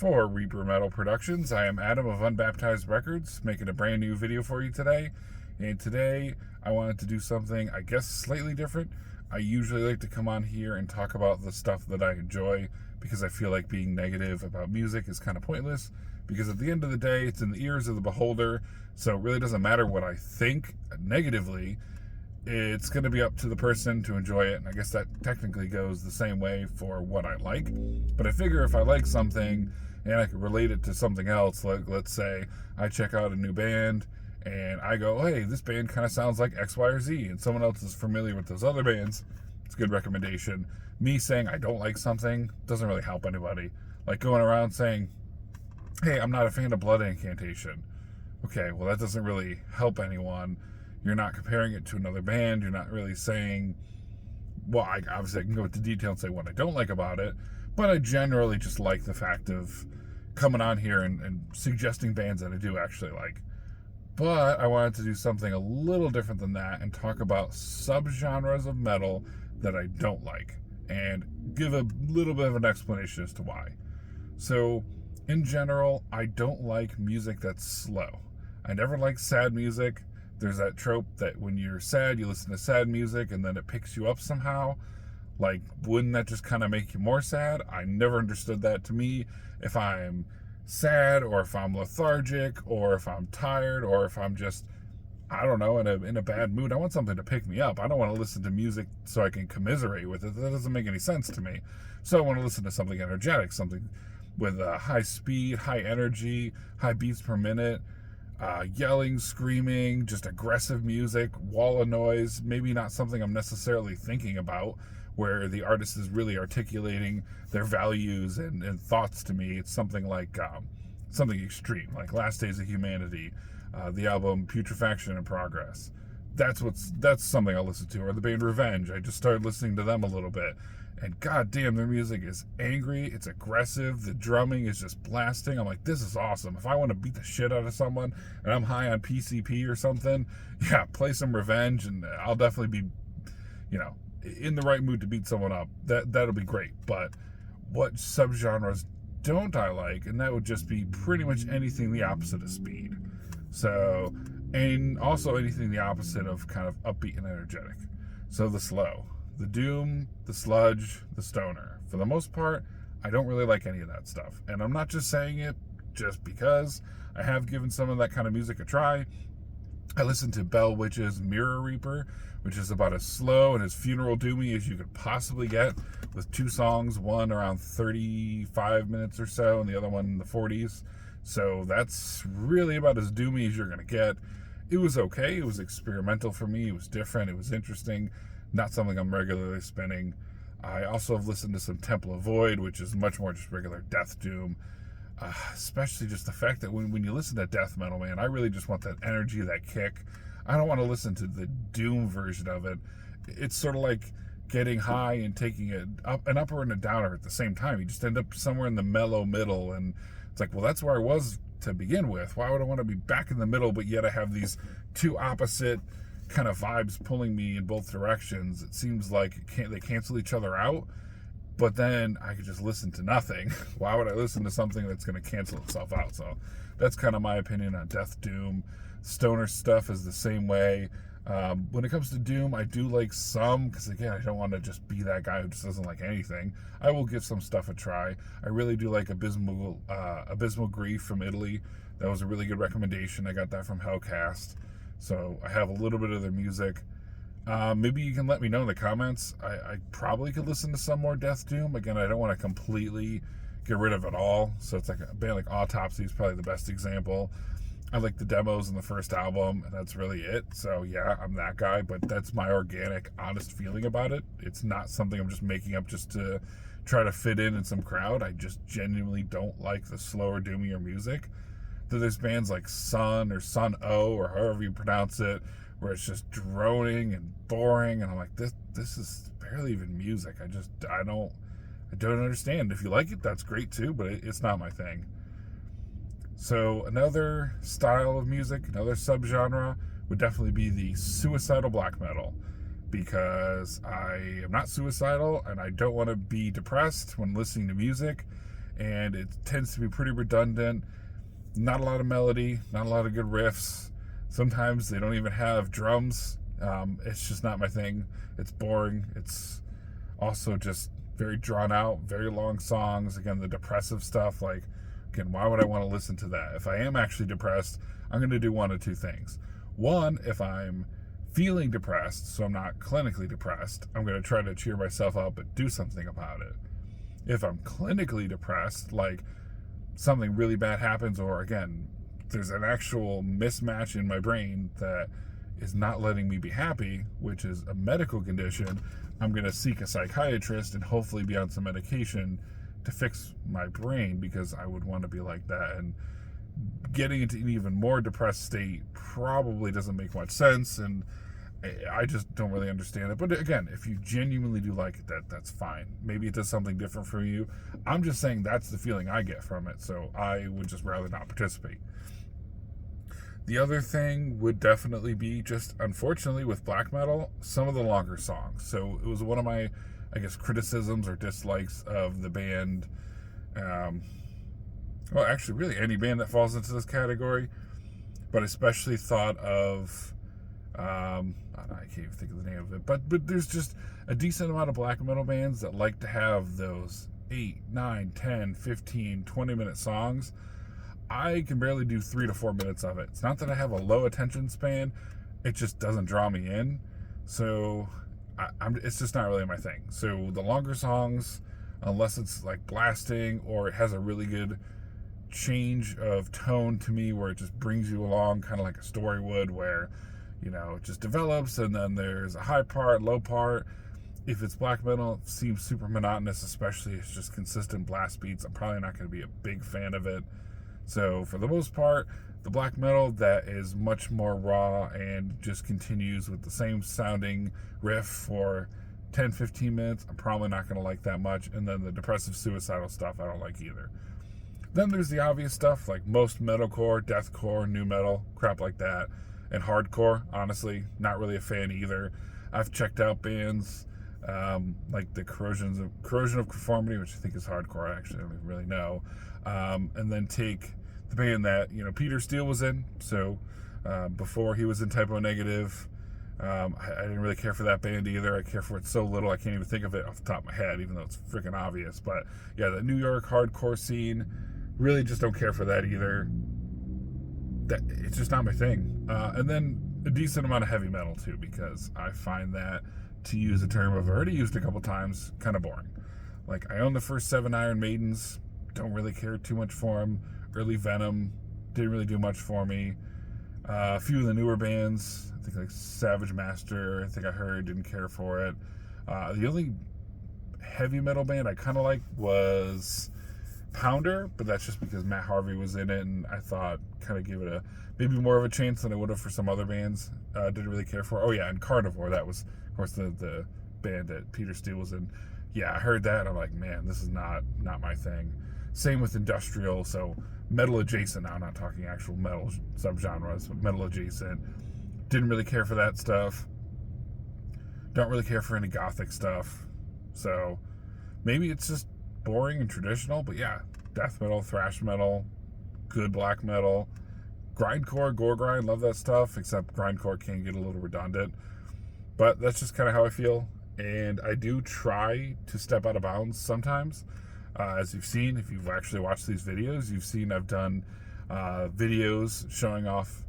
For Reaper Metal Productions, I am Adam of Unbaptized Records, making a brand new video for you today. And today, I wanted to do something, I guess, slightly different. I usually like to come on here and talk about the stuff that I enjoy because I feel like being negative about music is kind of pointless. Because at the end of the day, it's in the ears of the beholder, so it really doesn't matter what I think negatively. It's going to be up to the person to enjoy it, and I guess that technically goes the same way for what I like. But I figure if I like something and I can relate it to something else, like let's say I check out a new band and I go, hey, this band kind of sounds like X, Y, or Z, and someone else is familiar with those other bands, it's a good recommendation. Me saying I don't like something doesn't really help anybody. Like going around saying, hey, I'm not a fan of Blood Incantation. Okay, well, that doesn't really help anyone. You're not comparing it to another band. You're not really saying, well, obviously I can go into detail and say what I don't like about it, but I generally just like the fact of coming on here and suggesting bands that I do actually like. But I wanted to do something a little different than that and talk about subgenres of metal that I don't like and give a little bit of an explanation as to why. So, in general, I don't like music that's slow. I never like sad music. There's that trope that when you're sad, you listen to sad music and then it picks you up somehow. Like, wouldn't that just kind of make you more sad? I never understood that. To me, if I'm sad or if I'm lethargic or if I'm tired or if I'm just, I don't know, in a bad mood, I want something to pick me up. I don't want to listen to music so I can commiserate with it. That doesn't make any sense to me. So I want to listen to something energetic, something with high speed, high energy, high beats per minute. Yelling, screaming, just aggressive music, wall of noise, maybe not something I'm necessarily thinking about, where the artist is really articulating their values and thoughts to me. It's something like something extreme, like Last Days of Humanity, the album Putrefaction in Progress. That's something I'll listen to. Or the band Revenge. I just started listening to them a little bit. And goddamn, their music is angry, it's aggressive, the drumming is just blasting. I'm like, this is awesome. If I want to beat the shit out of someone and I'm high on PCP or something, yeah, play some Revenge and I'll definitely be, in the right mood to beat someone up. That'll be great. But what subgenres don't I like? And that would just be pretty much anything the opposite of speed. So, and also anything the opposite of kind of upbeat and energetic. So the slow. The doom, the sludge, the stoner. For the most part, I don't really like any of that stuff. And I'm not just saying it just because. I have given some of that kind of music a try. I listened to Bell Witch's Mirror Reaper, which is about as slow and as funeral doomy as you could possibly get, with two songs, one around 35 minutes or so and the other one in the 40s. So that's really about as doomy as you're going to get. It was okay. It was experimental for me. It was different. It was interesting. Not something I'm regularly spinning. I also have listened to some Temple of Void, which is much more just regular death doom. Especially just the fact that when you listen to death metal, man, I really just want that energy, that kick. I don't want to listen to the doom version of it. It's sort of like getting high and taking an upper and a downer at the same time. You just end up somewhere in the mellow middle, and it's like, well, that's where I was to begin with. Why would I want to be back in the middle, but yet I have these two opposite kind of vibes pulling me in both directions? It seems like they cancel each other out, but then I could just listen to nothing. Why would I listen to something that's going to cancel itself out? So that's kind of my opinion on death doom. Stoner stuff is the same way. When it comes to doom, I do like some, because again, I don't want to just be that guy who just doesn't like anything. I will give some stuff a try. I really do like Abysmal Grief from Italy. That was a really good recommendation. I got that from Hellcast. So I have a little bit of their music. Maybe you can let me know in the comments. I probably could listen to some more death doom. Again, I don't want to completely get rid of it all. So it's like a band like Autopsy is probably the best example. I like the demos in the first album, and that's really it. So yeah, I'm that guy, but that's my organic, honest feeling about it. It's not something I'm just making up just to try to fit in some crowd. I just genuinely don't like the slower, doomier music. There's bands like Sun or Sun O or however you pronounce it, where it's just droning and boring, and I'm like, this is barely even music. I don't understand. If you like it, that's great too, but it's not my thing. So another style of music, another subgenre would definitely be the suicidal black metal, because I am not suicidal and I don't want to be depressed when listening to music. and it tends to be pretty redundant. Not a lot of melody, not a lot of good riffs. Sometimes they don't even have drums. It's just not my thing. It's boring. It's also just very drawn out, very long songs. Again, the depressive stuff, like, again, why would I want to listen to that? If I am actually depressed, I'm going to do one of two things. One, if I'm feeling depressed, so I'm not clinically depressed, I'm going to try to cheer myself up and do something about it. If I'm clinically depressed, like something really bad happens, or again, there's an actual mismatch in my brain that is not letting me be happy, which is a medical condition, I'm going to seek a psychiatrist and hopefully be on some medication to fix my brain, because I would want to be like that. And getting into an even more depressed state probably doesn't make much sense, and I just don't really understand it. But again, if you genuinely do like it, that's fine. Maybe it does something different for you. I'm just saying that's the feeling I get from it, so I would just rather not participate. The other thing would definitely be, just unfortunately with black metal, some of the longer songs. So it was one of my, I guess, criticisms or dislikes of the band. Well, actually, really any band that falls into this category, but especially thought of, I can't even think of the name of it, but there's just a decent amount of black metal bands that like to have those 8, 9, 10, 15, 20-minute songs. I can barely do 3 to 4 minutes of it. It's not that I have a low attention span, it just doesn't draw me in. So it's just not really my thing. So the longer songs, unless it's like blasting or it has a really good change of tone to me where it just brings you along, kind of like a story would, where, you know, it just develops and then there's a high part, low part. If it's black metal, it seems super monotonous, especially if it's just consistent blast beats. I'm probably not going to be a big fan of it. So for the most part, the black metal that is much more raw and just continues with the same sounding riff for 10, 15 minutes, I'm probably not going to like that much. And then the depressive, suicidal stuff, I don't like either. Then there's the obvious stuff like most metalcore, deathcore, new metal, crap like that. And hardcore, honestly, not really a fan either. I've checked out bands like the Corrosion of Conformity, which I think is hardcore, actually, I don't even really know. And then take the band that, you know, Peter Steele was in. So before he was in Type O Negative, I didn't really care for that band either. I care for it so little I can't even think of it off the top of my head, even though it's freaking obvious. But yeah, the New York hardcore scene, really just don't care for that either. It's just not my thing. And then a decent amount of heavy metal too, because I find that, to use a term I've already used a couple times, kind of boring. Like, I own the first 7 Iron Maidens, don't really care too much for them. Early Venom didn't really do much for me. A few of the newer bands, I think like Savage Master, I think I heard, didn't care for it. The only heavy metal band I kind of liked was Pounder, but that's just because Matt Harvey was in it, and I thought kind of give it maybe more of a chance than I would have for some other bands. Didn't really care for. Oh yeah, and Carnivore, that was of course the band that Peter Steele was in. Yeah, I heard that and I'm like, man, this is not my thing. Same with Industrial, so metal adjacent. Now I'm not talking actual metal subgenres, but metal adjacent. Didn't really care for that stuff. Don't really care for any gothic stuff. So maybe it's just boring and traditional, but yeah, death metal, thrash metal, good black metal, grindcore, gore grind, love that stuff, except grindcore can get a little redundant. But that's just kind of how I feel, and I do try to step out of bounds sometimes. As you've seen, if you've actually watched these videos, you've seen I've done videos showing off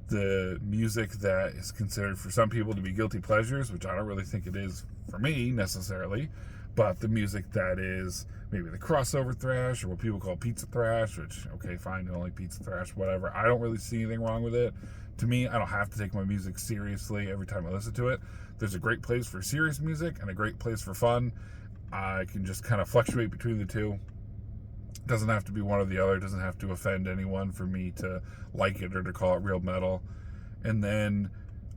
the music that is considered for some people to be guilty pleasures, which I don't really think it is for me necessarily, but the music that is maybe the crossover thrash or what people call pizza thrash, which, okay, fine, you don't like pizza thrash, whatever. I don't really see anything wrong with it. To me, I don't have to take my music seriously every time I listen to it. There's a great place for serious music and a great place for fun. I can just kind of fluctuate between the two. Doesn't have to be one or the other. Doesn't have to offend anyone for me to like it or to call it real metal. And then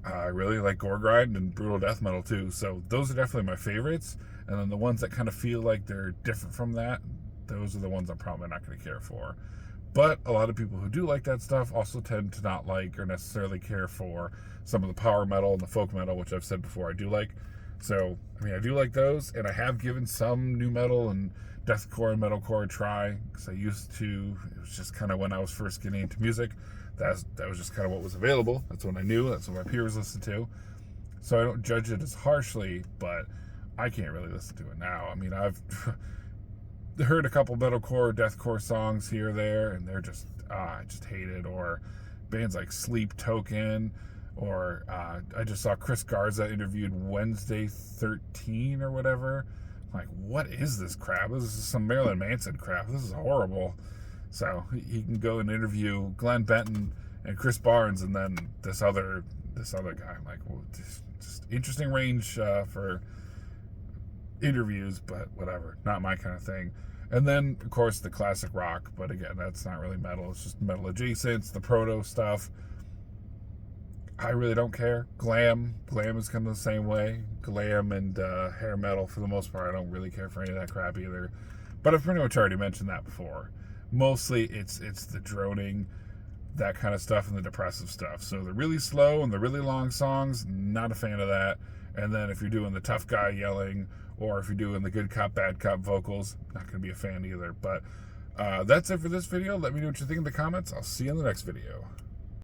I really like gore grind and brutal death metal too. So those are definitely my favorites. And then the ones that kind of feel like they're different from that, those are the ones I'm probably not going to care for. But a lot of people who do like that stuff also tend to not like or necessarily care for some of the power metal and the folk metal, which I've said before I do like. So, I mean, I do like those, and I have given some new metal and deathcore and metalcore try, because I used to. It was just kind of when I was first getting into music. That was just kind of what was available. That's what I knew. That's what my peers listened to. So I don't judge it as harshly, but I can't really listen to it now. I mean, I've heard a couple metalcore, deathcore songs here or there, and they're just, I just hate it. Or bands like Sleep Token, or I just saw Chris Garza interviewed Wednesday 13 or whatever. I'm like, what is this crap? This is some Marilyn Manson crap. This is horrible. So he can go and interview Glenn Benton and Chris Barnes, and then this other guy. I'm like, well, just interesting range for interviews, but whatever, not my kind of thing. And then, of course, the classic rock, but again, that's not really metal. It's just metal adjacent. It's the proto stuff. I really don't care. Glam is kind of the same way. Glam and hair metal, for the most part, I don't really care for any of that crap either. But I've pretty much already mentioned that before. Mostly, it's the droning, that kind of stuff, and the depressive stuff. So the really slow and the really long songs, not a fan of that. And then if you're doing the tough guy yelling, or if you're doing the good cop, bad cop vocals, not going to be a fan either. But that's it for this video. Let me know what you think in the comments. I'll see you in the next video.